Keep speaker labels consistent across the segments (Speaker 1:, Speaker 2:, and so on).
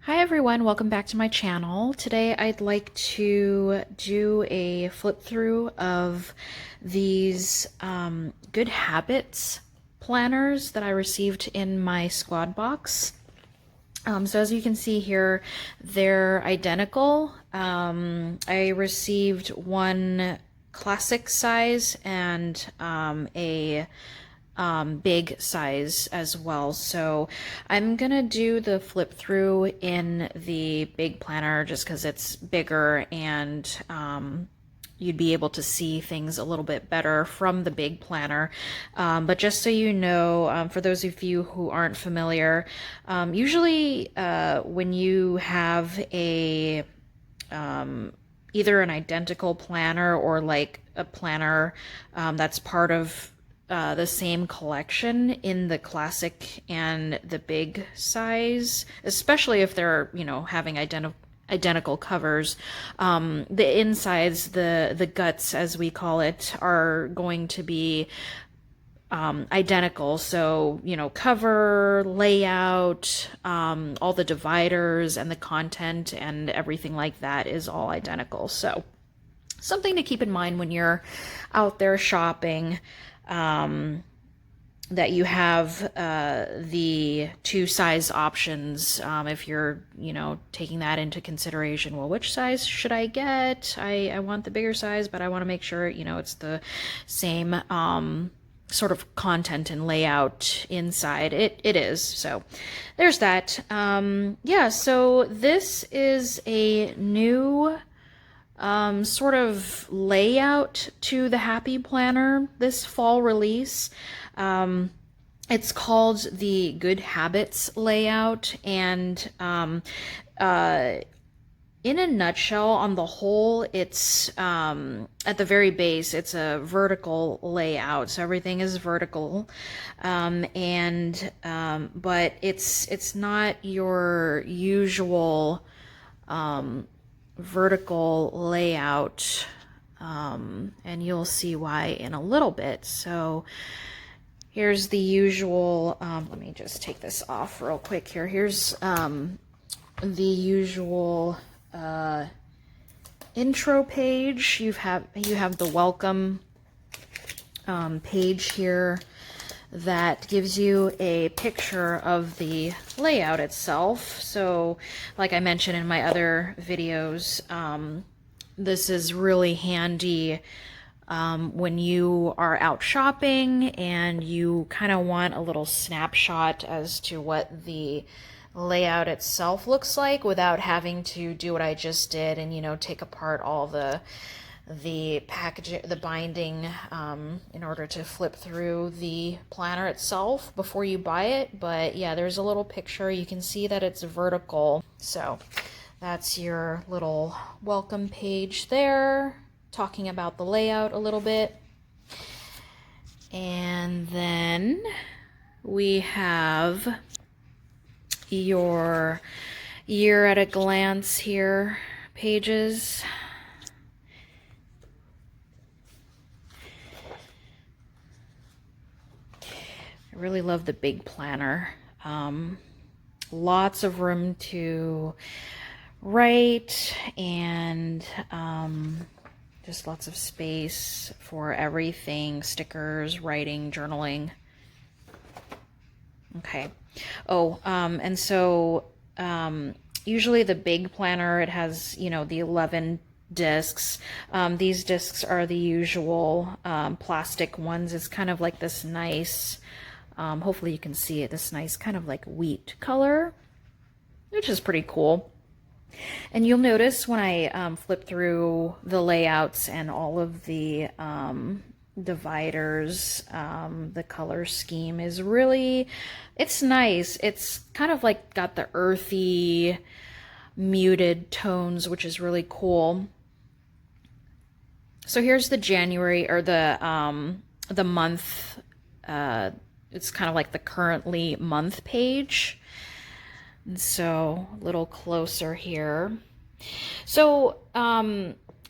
Speaker 1: Hi everyone, welcome back to my channel. Today I'd like to do a flip through of these Good Habits planners that I received in my squad box. So as you can see here, they're identical. I received one classic size and a big size as well. So I'm gonna do the flip through in the big planner just because it's bigger and you'd be able to see things a little bit better from the big planner. But just so you know, for those of you who aren't familiar, usually when you have a either an identical planner or like a planner that's part of the same collection in the classic and the big size, especially if they're, having identical covers. The insides, the guts, as we call it, are going to be identical. So, cover, layout, all the dividers and the content and everything like that is all identical. So, something to keep in mind when you're out there shopping. That you have the two size options if you're taking that into consideration. Well, which size should I get? I want the bigger size, but I want to make sure it's the same sort of content and layout inside. It is. So there's that. Yeah, so this is a new sort of layout to the Happy Planner, this fall release. It's called the Good Habits layout, and in a nutshell, on the whole, it's at the very base, it's a vertical layout, so everything is vertical, but it's not your usual vertical layout, and you'll see why in a little bit. So here's the usual, let me just take this off real quick here. Here's the usual intro page. You have the welcome page here that gives you a picture of the layout itself. So like I mentioned in my other videos, this is really handy when you are out shopping and you kind of want a little snapshot as to what the layout itself looks like without having to do what I just did and take apart all the package, the binding, in order to flip through the planner itself before you buy it. But yeah, there's a little picture. You can see that it's vertical. So that's your little welcome page there, talking about the layout a little bit. And then we have your year at a glance here pages. I really love the big planner. Lots of room to write and just lots of space for everything, stickers, writing, journaling. Okay. Oh, and so usually the big planner, it has, the 11 discs. These discs are the usual plastic ones. It's kind of like this nice, hopefully you can see it, this nice kind of like wheat color, which is pretty cool. And you'll notice when I flip through the layouts and all of the dividers, the color scheme is really, it's nice. It's kind of like got the earthy, muted tones, which is really cool. So here's the January, or the month, it's kind of like the currently month page. And so a little closer here. So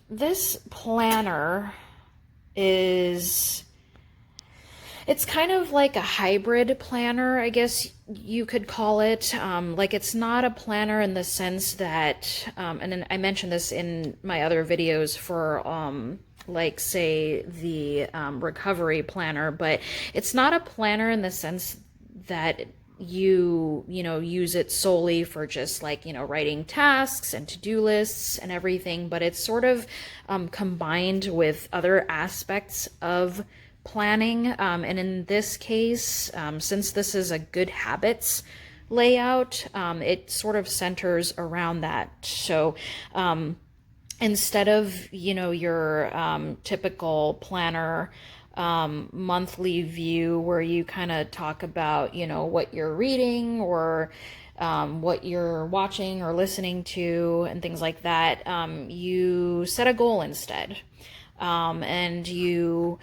Speaker 1: this planner is, It's kind of like a hybrid planner, I guess you could call it. Like it's not a planner in the sense that, and then I mentioned this in my other videos for, like say the recovery planner, but it's not a planner in the sense that you know use it solely for just like writing tasks and to-do lists and everything, but it's sort of combined with other aspects of planning, and in this case, since this is a good habits layout, it sort of centers around that. So instead of your typical planner monthly view where you kind of talk about what you're reading or what you're watching or listening to and things like that, you set a goal instead, and you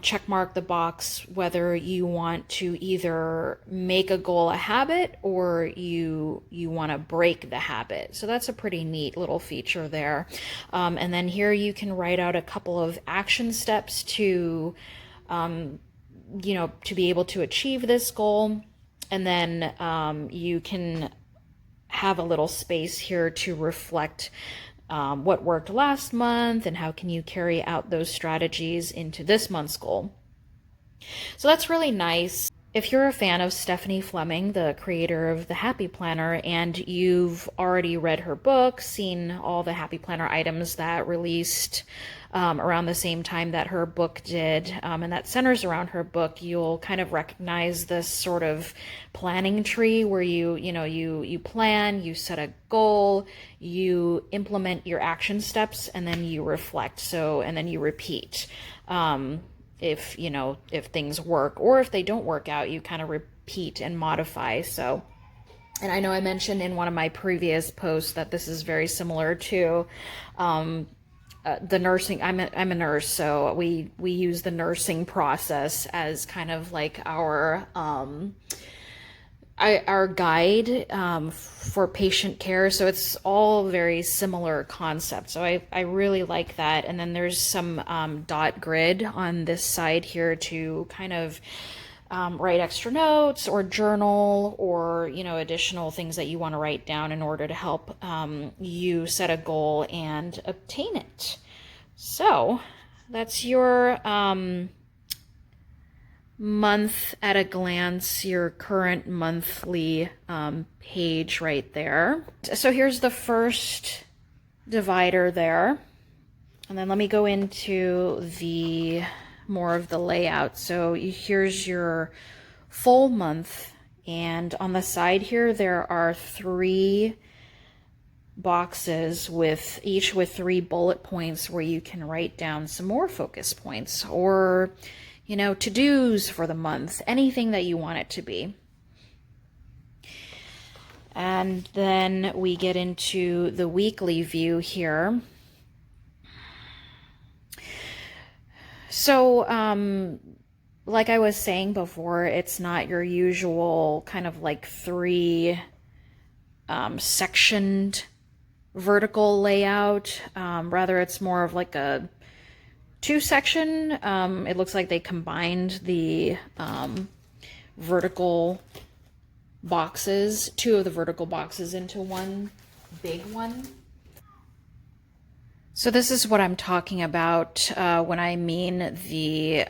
Speaker 1: check mark the box whether you want to either make a goal a habit or you want to break the habit. So that's a pretty neat little feature there. And then here you can write out a couple of action steps to to be able to achieve this goal. And then you can have a little space here to reflect what worked last month and how can you carry out those strategies into this month's goal. So that's really nice. If you're a fan of Stephanie Fleming, the creator of the Happy Planner, and you've already read her book, seen all the Happy Planner items that released around the same time that her book did, and that centers around her book, you'll kind of recognize this sort of planning tree where you plan, you set a goal, you implement your action steps, and then you reflect. So, and then you repeat. If things work, or if they don't work out, you kind of repeat and modify. So, and I know I mentioned in one of my previous posts that this is very similar to the nursing. I'm a nurse, so we use the nursing process as kind of like our guide for patient care. So it's all very similar concepts. So I really like that. And then there's some dot grid on this side here to kind of write extra notes or journal or additional things that you want to write down in order to help you set a goal and obtain it. So that's your month at a glance, your current monthly page right there. So here's the first divider there. And then let me go into the more of the layout. So here's your full month, and on the side here there are 3 boxes with each with 3 bullet points where you can write down some more focus points or to-dos for the month, anything that you want it to be. And then we get into the weekly view here. So, like I was saying before, it's not your usual kind of like 3 sectioned vertical layout. Rather, it's more of like a 2-section. It looks like they combined the vertical boxes, 2 of the vertical boxes into one big one. So this is what I'm talking about when I mean the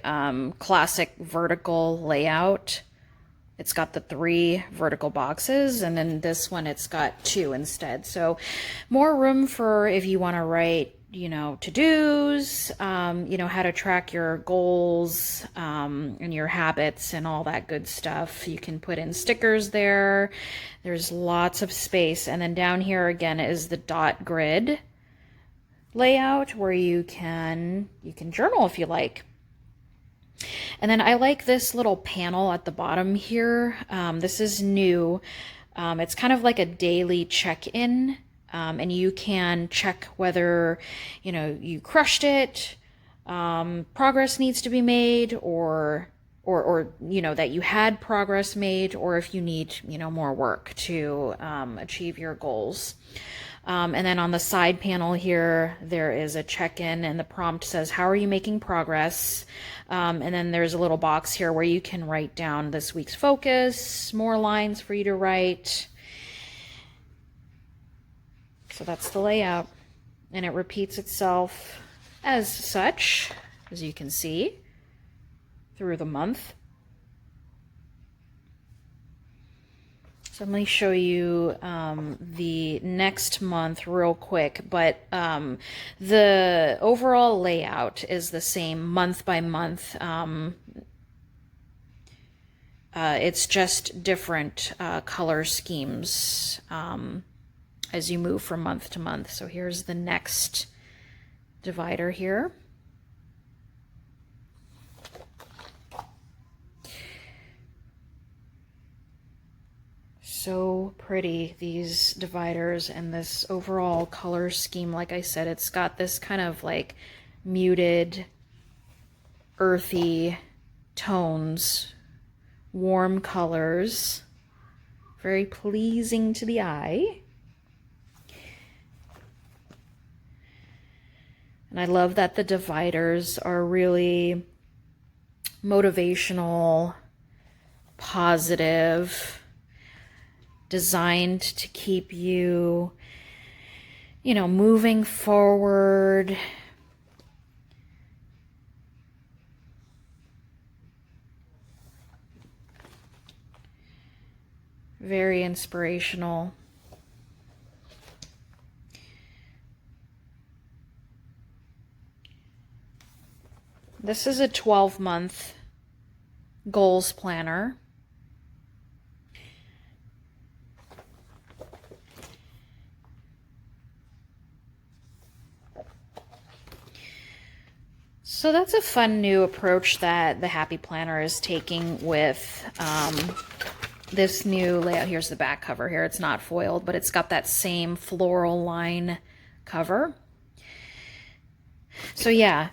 Speaker 1: classic vertical layout. It's got the 3 vertical boxes, and then this one it's got 2 instead. So more room for if you want to write to-dos, how to track your goals and your habits and all that good stuff. You can put in stickers there. There's lots of space. And then down here again is the dot grid layout where you can journal if you like. And then I like this little panel at the bottom here. This is new. It's kind of like a daily check-in. And you can check whether, you crushed it, progress needs to be made, or that you had progress made, or if you need, more work to achieve your goals. And then on the side panel here, there is a check-in, and the prompt says, how are you making progress? And then there's a little box here where you can write down this week's focus, more lines for you to write. So that's the layout, and it repeats itself as such, as you can see, through the month. So let me show you the next month real quick, but the overall layout is the same month by month. It's just different color schemes as you move from month to month. So here's the next divider here. So pretty, these dividers and this overall color scheme. Like I said, it's got this kind of like muted, earthy tones, warm colors, very pleasing to the eye. And I love that the dividers are really motivational, positive, designed to keep you, you know, moving forward. Very inspirational. This is a 12-month goals planner. So that's a fun new approach that the Happy Planner is taking with this new layout. Here's the back cover here. It's not foiled, but it's got that same floral line cover. So yeah,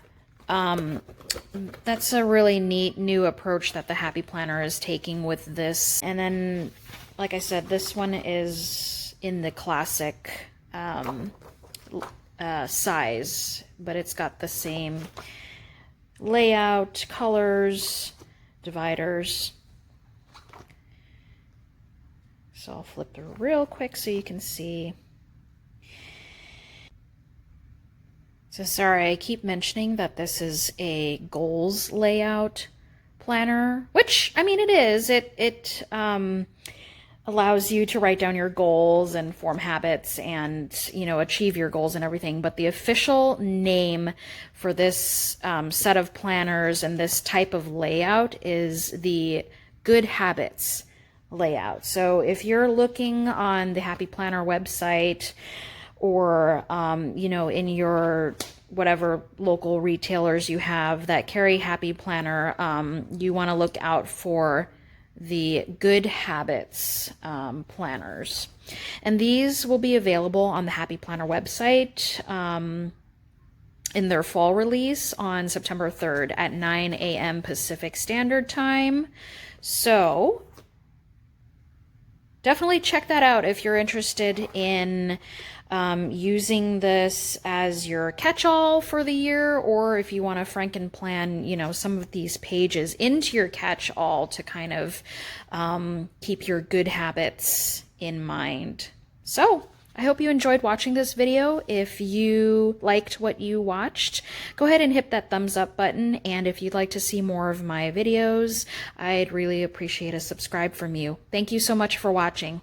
Speaker 1: that's a really neat new approach that the Happy Planner is taking with this. And then, like I said, this one is in the classic size, but it's got the same layout, colors, dividers. So I'll flip through real quick so you can see. So sorry, I keep mentioning that this is a goals layout planner, which, I mean, it is. It allows you to write down your goals and form habits and, you know, achieve your goals and everything. But the official name for this set of planners and this type of layout is the Good Habits layout. So if you're looking on the Happy Planner website, or you know, in your whatever local retailers you have that carry Happy Planner, you want to look out for the Good Habits planners. And these will be available on the Happy Planner website in their fall release on September 3rd at 9 a.m. Pacific Standard Time. So definitely check that out if you're interested in using this as your catch-all for the year, or if you want to franken-plan, you know, some of these pages into your catch-all to kind of keep your good habits in mind. So I hope you enjoyed watching this video. If you liked what you watched, go ahead and hit that thumbs up button. And if you'd like to see more of my videos, I'd really appreciate a subscribe from you. Thank you so much for watching.